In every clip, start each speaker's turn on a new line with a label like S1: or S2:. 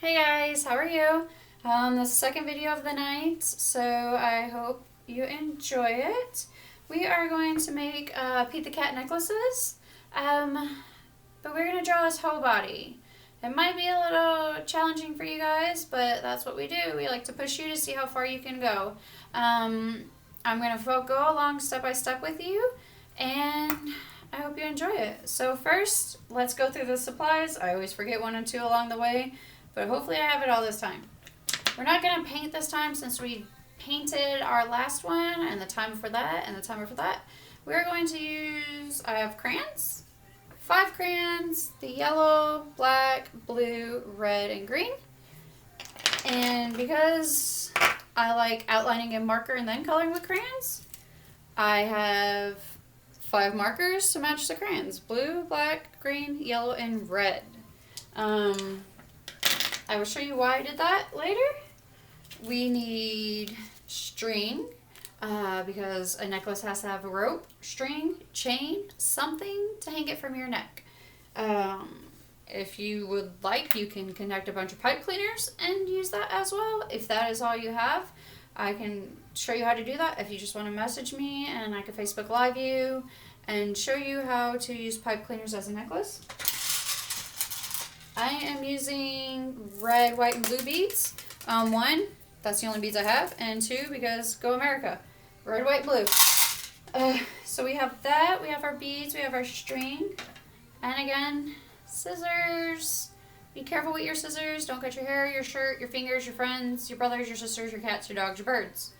S1: Hey guys, how are you? This is the second video of the night, so I hope you enjoy it. We are going to make Pete the Cat necklaces, but we're going to draw his whole body. It might be a little challenging for you guys, but that's what we do. We like to push you to see how far you can go. I'm going to go along step by step with you, and I hope you enjoy it. So first, let's go through the supplies. I always forget one or two along the way, but hopefully I have it all this time. We're not going to paint this time since we painted our last one and the time before that and the time before that. We're going to use, I have crayons, 5 crayons, the yellow, black, blue, red, and green. And because I like outlining in marker and then coloring with crayons, I have 5 markers to match the crayons. Blue, black, green, yellow, and red. I will show you why I did that later. We need string because a necklace has to have a rope, string, chain, something to hang it from your neck. If you would like, you can connect a bunch of pipe cleaners and use that as well. If that is all you have, I can show you how to do that. If you just want to message me, and I can Facebook Live you and show you how to use pipe cleaners as a necklace. I am using red, white, and blue beads. 1, that's the only beads I have, and 2, because go America. Red, white, blue. So we have that, we have our beads, we have our string, and again, scissors. Be careful with your scissors. Don't cut your hair, your shirt, your fingers, your friends, your brothers, your sisters, your cats, your dogs, your birds.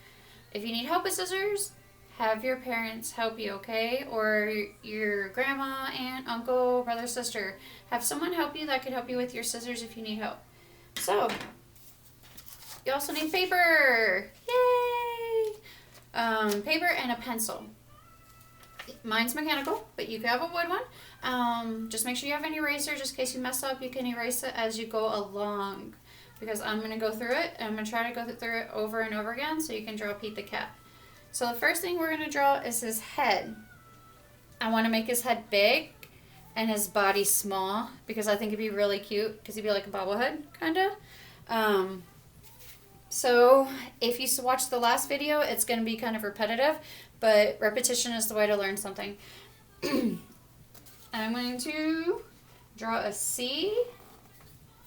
S1: If you need help with scissors, have your parents help you, okay? Or your grandma, aunt, uncle, brother, sister. Have someone help you that could help you with your scissors if you need help. So, you also need paper. Yay! Paper and a pencil. Mine's mechanical, but you could have a wood one. Just make sure you have an eraser. Just in case you mess up, you can erase it as you go along. Because I'm going to go through it, and I'm going to try to go through it over and over again so you can draw Pete the Cat. So the first thing we're going to draw is his head. I want to make his head big and his body small because I think it'd be really cute because he'd be like a bobblehead, kind of. So if you watch the last video, it's going to be kind of repetitive, but repetition is the way to learn something. I'm going to draw a C.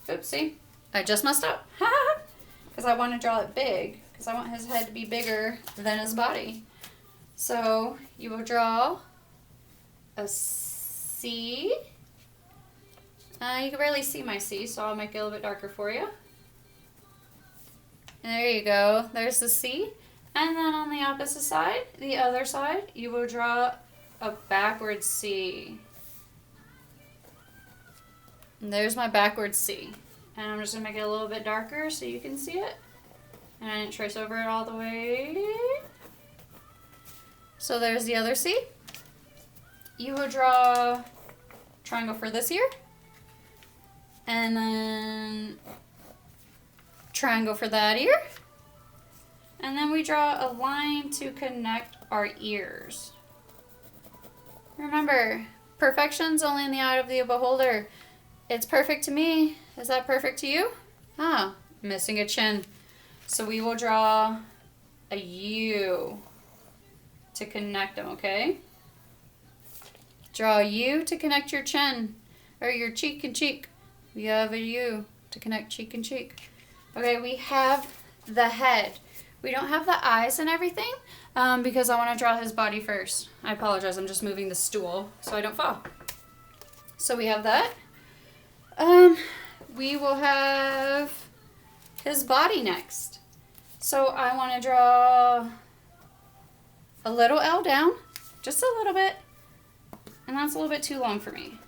S1: Oopsie. I just messed up. Because I want to draw it big. Because I want his head to be bigger than his body. So you will draw a C. You can barely see my C, so I'll make it a little bit darker for you. And there you go. There's the C. And then on the opposite side, the other side, you will draw a backward C. And there's my backward C. And I'm just going to make it a little bit darker so you can see it. And I didn't trace over it all the way. So there's the other C. You will draw a triangle for this ear. And then triangle for that ear. And then we draw a line to connect our ears. Remember, perfection's only in the eye of the beholder. It's perfect to me. Is that perfect to you? Missing a chin. So we will draw a U to connect them, okay? Draw a U to connect your chin, or your cheek and cheek. We have a U to connect cheek and cheek. Okay, we have the head. We don't have the eyes and everything because I want to draw his body first. I apologize, I'm just moving the stool so I don't fall. So we have that. We will have his body next. So I want to draw a little L down, just a little bit, and that's a little bit too long for me.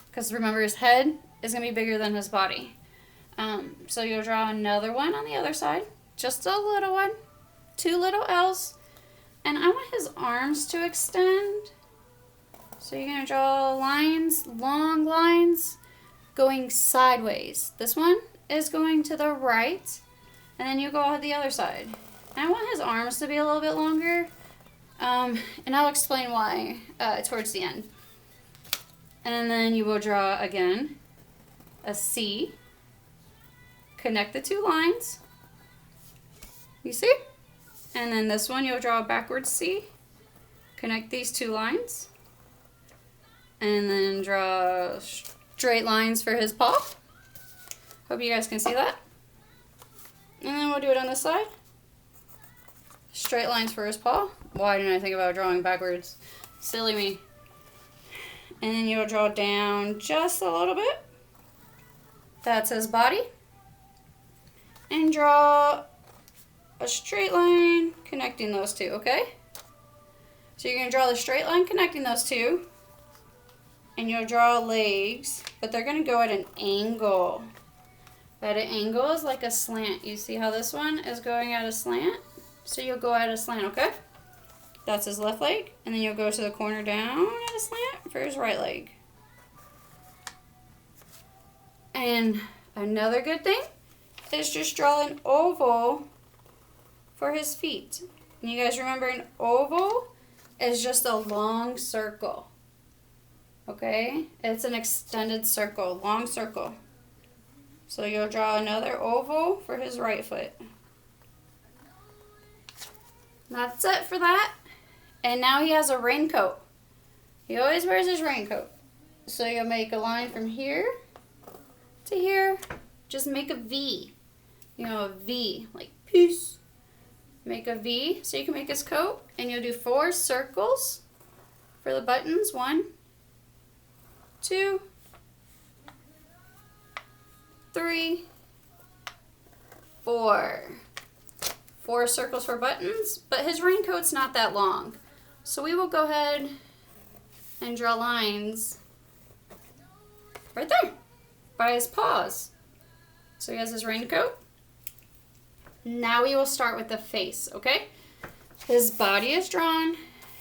S1: Because remember, his head is going to be bigger than his body. So you'll draw another one on the other side, just a little one, 2 little L's, and I want his arms to extend. So you're going to draw lines, long lines, going sideways. This one is going to the right, and then you go on the other side. And I want his arms to be a little bit longer, and I'll explain why towards the end. And then you will draw again a C, connect the two lines. You see? And then this one you'll draw a backwards C. Connect these two lines. And then draw straight lines for his paw. Hope you guys can see that. And then we'll do it on this side. Straight lines for his paw. Why didn't I think about drawing backwards? Silly me. And then you'll draw down just a little bit. That's his body. And draw a straight line connecting those two, okay? So you're going to draw the straight line connecting those two. And you'll draw legs, but they're going to go at an angle. At an angle is like a slant. You see how this one is going at a slant? So you'll go at a slant, okay? That's his left leg. And then you'll go to the corner down at a slant for his right leg. And another good thing is just draw an oval for his feet. And you guys remember an oval is just a long circle. Okay? It's an extended circle, long circle. So you'll draw another oval for his right foot. That's it for that. And now he has a raincoat. He always wears his raincoat. So you'll make a line from here to here. Just make a V. You know, a V, like peace. Make a V so you can make his coat. And you'll do 4 circles for the buttons. 1, 2, 3, 4. 4 circles for buttons, but his raincoat's not that long. So we will go ahead and draw lines right there by his paws. So he has his raincoat. Now we will start with the face, okay? His body is drawn.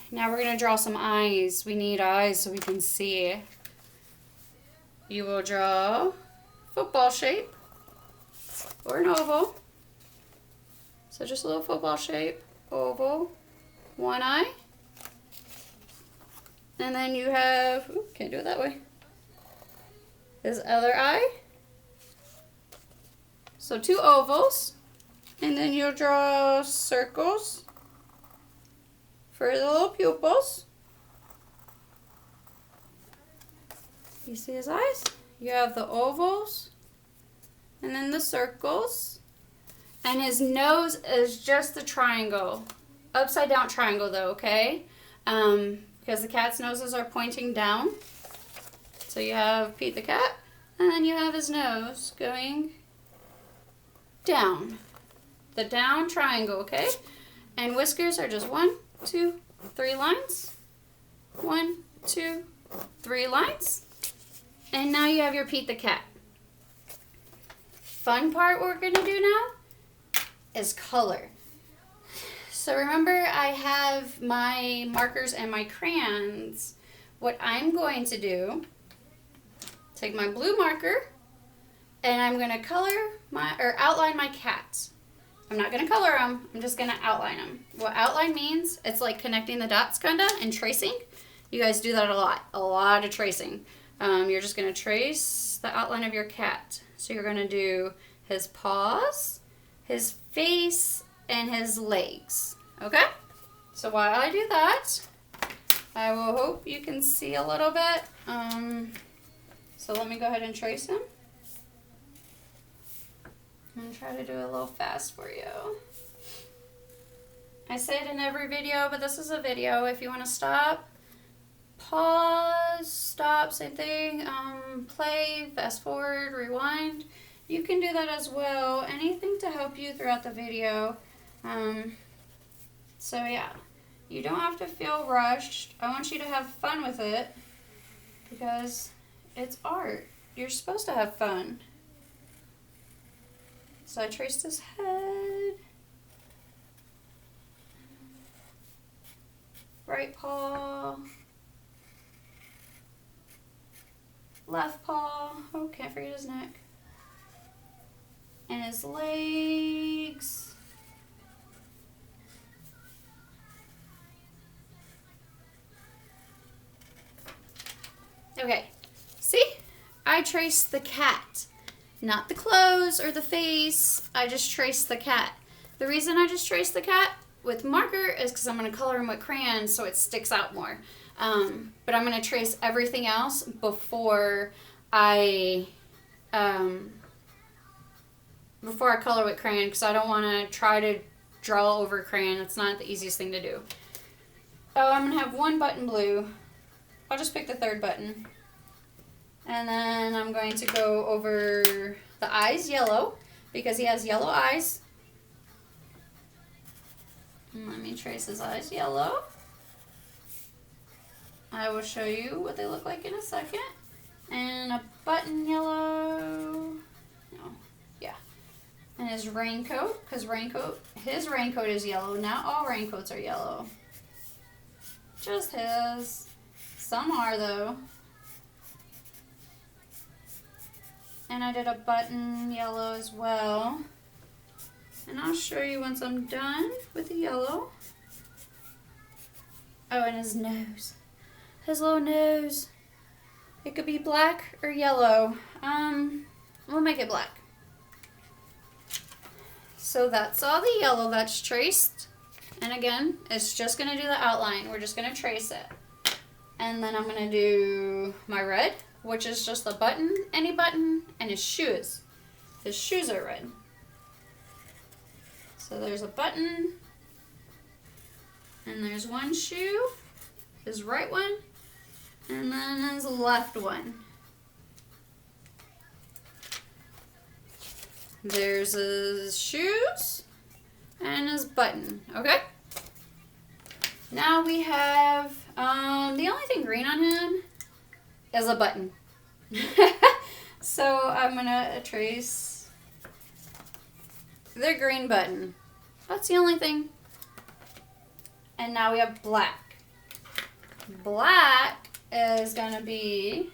S1: Now we're going to draw some eyes. We need eyes so we can see. You will draw football shape or an oval. So just a little football shape, oval, one eye. And then you have, ooh, can't do it that way, his other eye. So 2 ovals. And then you'll draw circles for the little pupils. You see his eyes? You have the ovals and then the circles. And his nose is just the triangle. Upside down triangle though, okay? Because the cat's noses are pointing down. So you have Pete the cat, and then you have his nose going down. The down triangle, okay? And whiskers are just 1, 2, 3 lines. 1, 2, 3 lines. And now you have your Pete the cat. Fun part we're gonna do now is color. So remember I have my markers and my crayons. What I'm going to do, take my blue marker and I'm going to outline my cat. I'm not going to color them, I'm just going to outline them. What outline means, it's like connecting the dots kinda and tracing. You guys do that a lot of tracing. You're just going to trace the outline of your cat. So you're going to do his paws, his face, and his legs. Okay? So while I do that, I will hope you can see a little bit. So let me go ahead and trace him. I'm gonna try to do it a little fast for you. I say it in every video, but this is a video. If you want to stop, pause, stop, same thing, play, fast forward, rewind. You can do that as well. Anything to help you throughout the video. So yeah, you don't have to feel rushed. I want you to have fun with it because it's art. You're supposed to have fun. So I traced his head, right paw, left paw, oh, can't forget his neck, and his legs. Okay, see? I traced the cat. not the clothes or the face. I just traced the cat. The reason I just traced the cat with marker is because I'm going to color him with crayons so it sticks out more. But I'm going to trace everything else before I color with crayon, because I don't want to try to draw over crayon. It's not the easiest thing to do. Oh, I'm going to have one button blue. I'll just pick the third button. And then I'm going to go over the eyes yellow, because he has yellow eyes. And let me trace his eyes yellow. I will show you what they look like in a second. And a button yellow. No, yeah. And his raincoat, because his raincoat is yellow. Not all raincoats are yellow. Just his. Some are though. And I did a button yellow as well. And I'll show you once I'm done with the yellow. Oh, and his nose. His little nose. It could be black or yellow. We'll make it black. So that's all the yellow that's traced. And again, it's just going to do the outline. We're just going to trace it. And then I'm going to do my red, which is just the button, any button, and his shoes. His shoes are red. So there's a button, and there's one shoe, his right one, and then his left one. There's his shoes and his button, okay? Now we have, the only thing green on him is a button. So I'm going to trace the green button. That's the only thing. And now we have black. Black is going to be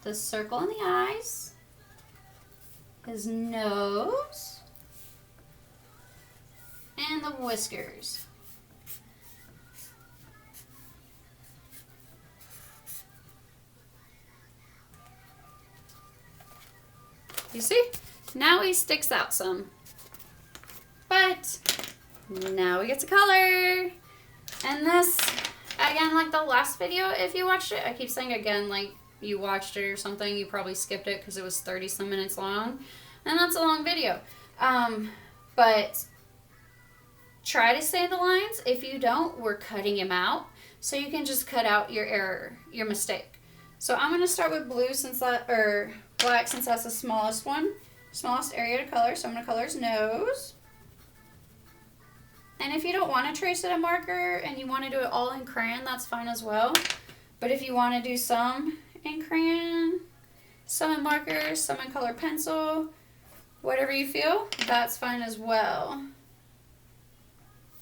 S1: the circle in the eyes, his nose, and the whiskers. You see? Now he sticks out some. But now we get to color. And this, again, like the last video, if you watched it, I keep saying again, like you watched it or something, you probably skipped it because it was 30-some minutes long. And that's a long video. But try to say the lines. If you don't, we're cutting him out. So you can just cut out your error, your mistake. So I'm going to start with blue since that, or black since that's the smallest one. Smallest area to color. So I'm going to color his nose. And if you don't want to trace it a marker and you want to do it all in crayon, that's fine as well. But if you want to do some in crayon, some in marker, some in color pencil, whatever you feel, that's fine as well.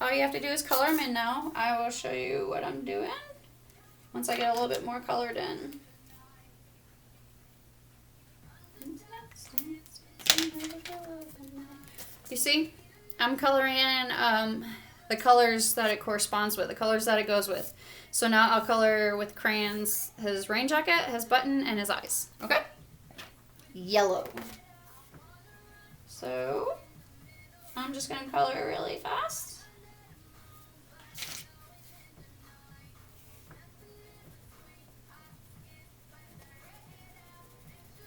S1: All you have to do is color them in now. I will show you what I'm doing once I get a little bit more colored in. You see? I'm coloring in the colors that it corresponds with, the colors that it goes with. So now I'll color with crayons his rain jacket, his button, and his eyes. Okay? Yellow. So I'm just going to color really fast.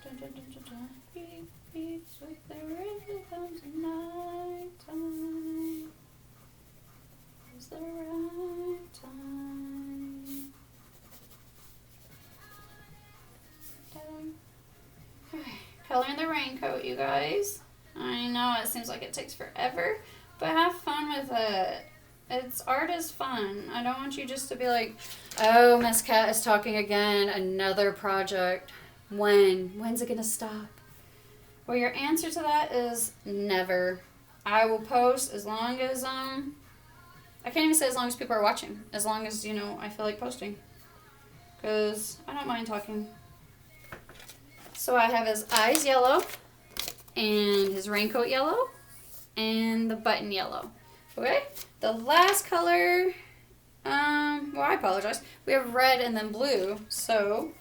S1: Dun, dun, dun, dun, dun. Beep, beep, with the rhythm tonight time. Is the right time. Okay, coloring the raincoat, you guys. I know it seems like it takes forever, but have fun with it. Art is fun. I don't want you just to be like, oh, Miss Cat is talking again, another project. When's it gonna stop? Well, your answer to that is never. I will post as long as, I can't even say as long as people are watching. As long as, you know, I feel like posting. Because I don't mind talking. So I have his eyes yellow, and his raincoat yellow, and the button yellow. Okay? The last color, well, I apologize. We have red and then blue. So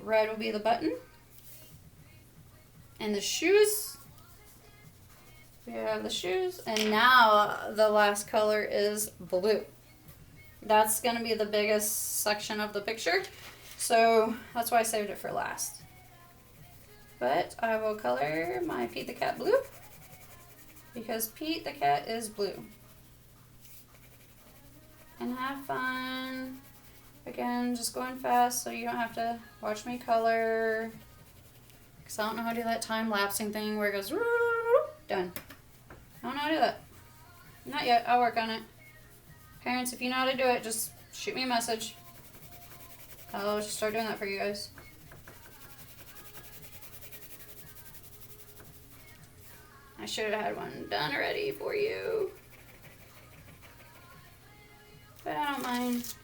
S1: red will be the button. And the shoes. We have the shoes. And now the last color is blue. That's going to be the biggest section of the picture. So that's why I saved it for last. But I will color my Pete the Cat blue. Because Pete the Cat is blue. And have fun. Again, just going fast so you don't have to watch me color. Because I don't know how to do that time-lapsing thing where it goes, done. I don't know how to do that. Not yet. I'll work on it. Parents, if you know how to do it, just shoot me a message. I'll just start doing that for you guys. I should have had one done already for you. But I don't mind.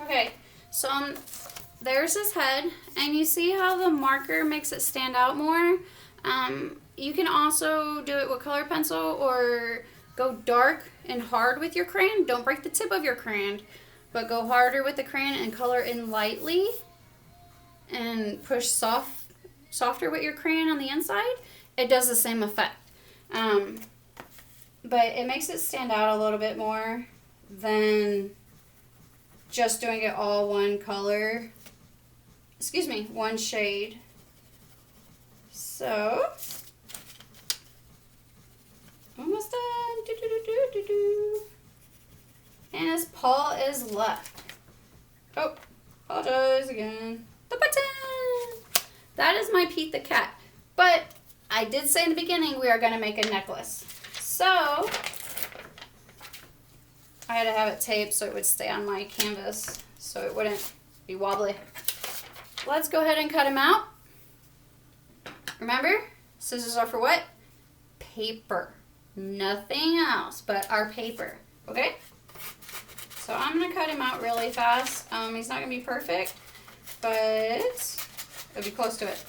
S1: Okay, so there's his head, and you see how the marker makes it stand out more? You can also do it with color pencil or go dark and hard with your crayon. Don't break the tip of your crayon, but go harder with the crayon and color in lightly and push softer with your crayon on the inside. It does the same effect. But it makes it stand out a little bit more than just doing it all one color. Excuse me, one shade. So, almost done. Do, do, do, do, do, do. And his paw is left. Oh, apologize again. The button. That is my Pete the Cat. But I did say in the beginning we are going to make a necklace. So, I had to have it taped so it would stay on my canvas so it wouldn't be wobbly. Let's go ahead and cut him out. Remember, scissors are for what? Paper. Nothing else but our paper. Okay? So I'm going to cut him out really fast. He's not going to be perfect, but it'll be close to it.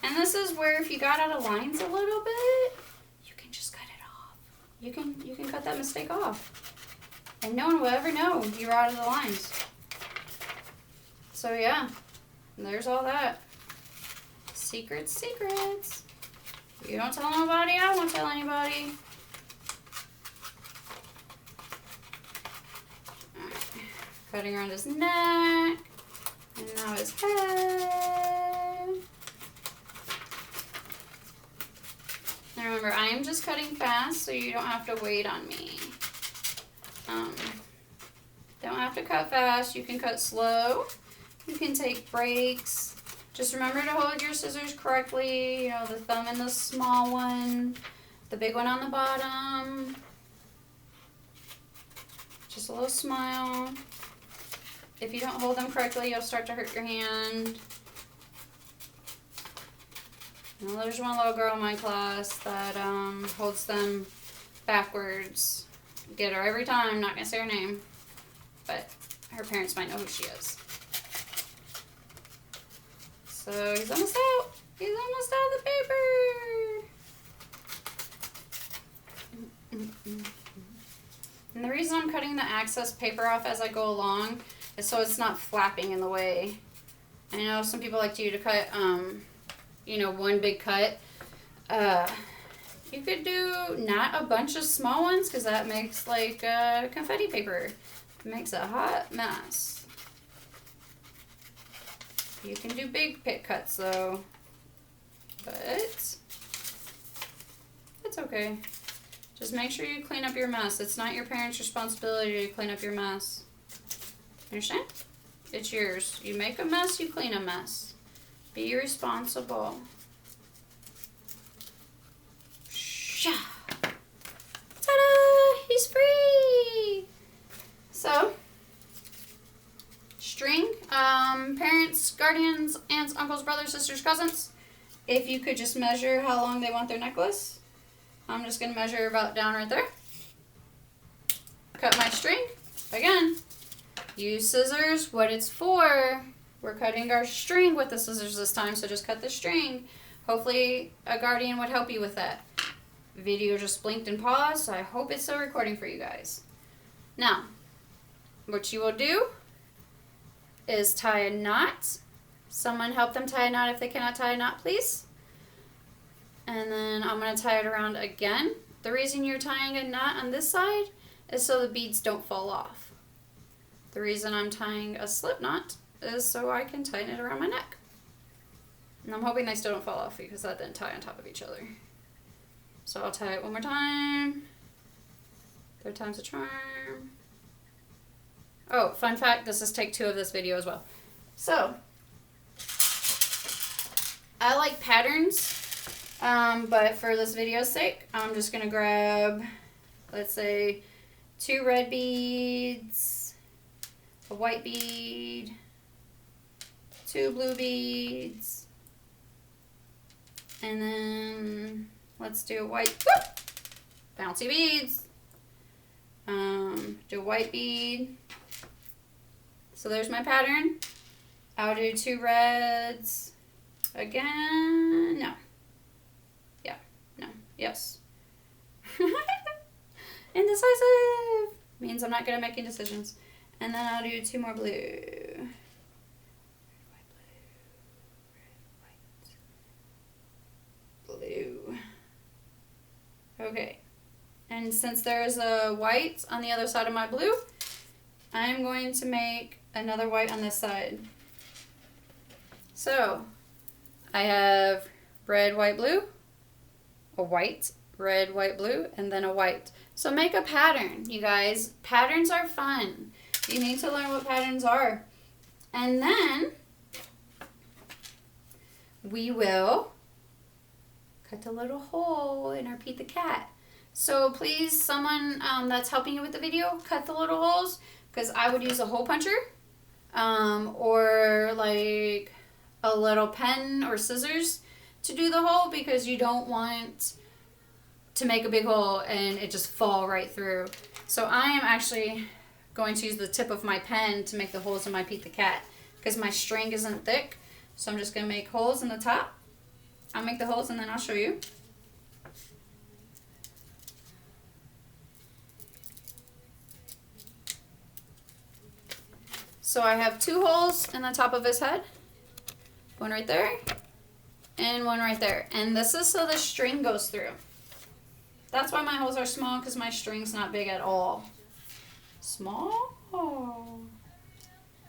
S1: And this is where if you got out of lines a little bit, you can just cut it off. You can cut that mistake off. And no one will ever know you're out of the lines. So yeah, there's all that. Secrets, secrets. You don't tell nobody, I won't tell anybody. Alright. Cutting around his neck. And now his head. Now remember, I am just cutting fast, so you don't have to wait on me. Don't have to cut fast. You can cut slow. You can take breaks. Just remember to hold your scissors correctly. You know, the thumb in the small one, the big one on the bottom. Just a little smile. If you don't hold them correctly, you'll start to hurt your hand. Now, there's one little girl in my class that holds them backwards. Get her every time. Not going to say her name, but her parents might know who she is. So he's almost out. He's almost out of the paper. And the reason I'm cutting the excess paper off as I go along is so it's not flapping in the way. I know some people like you to cut, you know, one big cut. You could do not a bunch of small ones because that makes like confetti paper. It makes a hot mess. You can do big pit cuts though, but it's okay. Just make sure you clean up your mess. It's not your parents' responsibility to clean up your mess. Understand? It's yours. You make a mess, you clean a mess. Be responsible. Ta-da! He's free! So, Parents, guardians, aunts, uncles, brothers, sisters, cousins, if you could just measure how long they want their necklace. I'm just going to measure about down right there. Cut my string. Again, use scissors, what it's for. We're cutting our string with the scissors this time, so just cut the string. Hopefully a guardian would help you with that. Video just blinked and paused, so I hope it's still recording for you guys. Now, what you will do is tie a knot. Someone help them tie a knot if they cannot tie a knot, please. And then I'm going to tie it around again. The reason you're tying a knot on this side is so the beads don't fall off. The reason I'm tying a slip knot is so I can tighten it around my neck. And I'm hoping they still don't fall off because that didn't tie on top of each other. So I'll tie it one more time. Third time's a charm. Oh, fun fact, this is take 2 of this video as well. So, I like patterns, but for this video's sake, I'm just going to grab, let's say, 2 red beads, a white bead, 2 blue beads, and then let's do a white, bouncy beads, do a white bead. So there's my pattern. I'll do 2 reds again. No. Yeah. No. Yes. Indecisive means I'm not good at making decisions. And then I'll do 2 more blue. Red, white, blue. Okay. And since there's a white on the other side of my blue, I'm going to make another white on this side. So, I have red, white, blue, a white, red, white, blue, and then a white. So make a pattern, you guys. Patterns are fun. You need to learn what patterns are. And then we will cut a little hole in our Pete the Cat. So please, someone that's helping you with the video, cut the little holes, because I would use a hole puncher or like a little pen or scissors to do the hole, because you don't want to make a big hole and it just fall right through. So I am actually going to use the tip of my pen to make the holes in my Pete the Cat, because my string isn't thick. So I'm just going to make holes in the top. I'll make the holes and then I'll show you. So I have 2 holes in the top of his head. One right there and one right there. And this is so the string goes through. That's why my holes are small, because my string's not big at all. Small.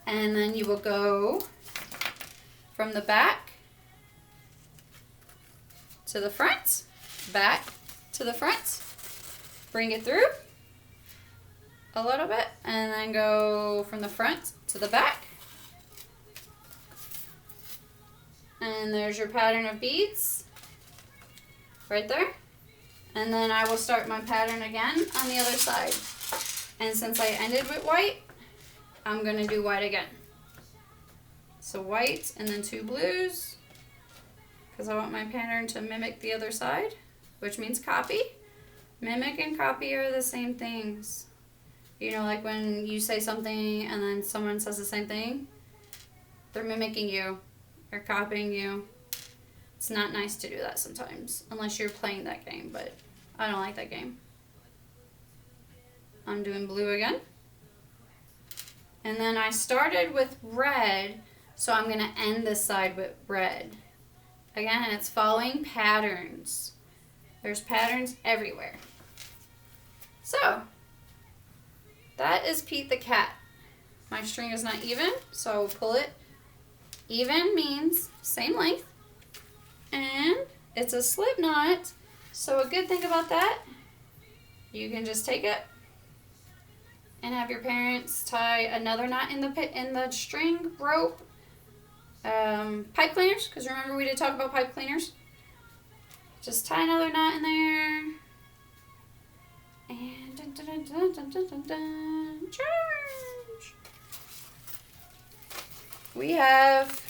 S1: And then you will go from the back to the front, back to the front, bring it through a little bit, and then go from the front to the back. And there's your pattern of beads right there. And then I will start my pattern again on the other side. And since I ended with white, I'm going to do white again. So white and then 2 blues, because I want my pattern to mimic the other side, which means copy. Mimic and copy are the same things. You know, like when you say something and then someone says the same thing, they're mimicking you or copying you. It's not nice to do that sometimes, unless you're playing that game, but I don't like that game. I'm doing blue again. And then I started with red, so I'm going to end this side with red. Again, it's following patterns. There's patterns everywhere. So, that is Pete the Cat. My string is not even, so I will pull it. Even means same length. And it's a slip knot. So a good thing about that, you can just take it and have your parents tie another knot in the string rope. Pipe cleaners, because remember we did talk about pipe cleaners. Just tie another knot in there. And dun, dun, dun, dun, dun, dun, dun, dun. Charge. we have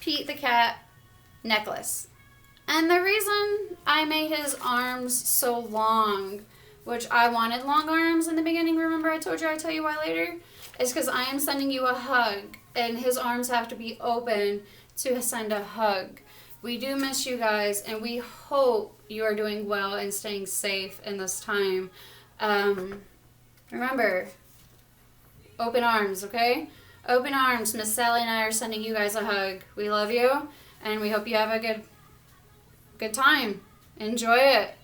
S1: Pete the cat necklace. And the reason I made his arms so long, which I wanted long arms in the beginning, remember I told you I'd tell you why later, is because I am sending you a hug, and his arms have to be open to send a hug. We do miss you guys, and we hope you are doing well and staying safe in this time. Remember, open arms, okay? Open arms. Miss Sally and I are sending you guys a hug. We love you, and we hope you have a good time. Enjoy it.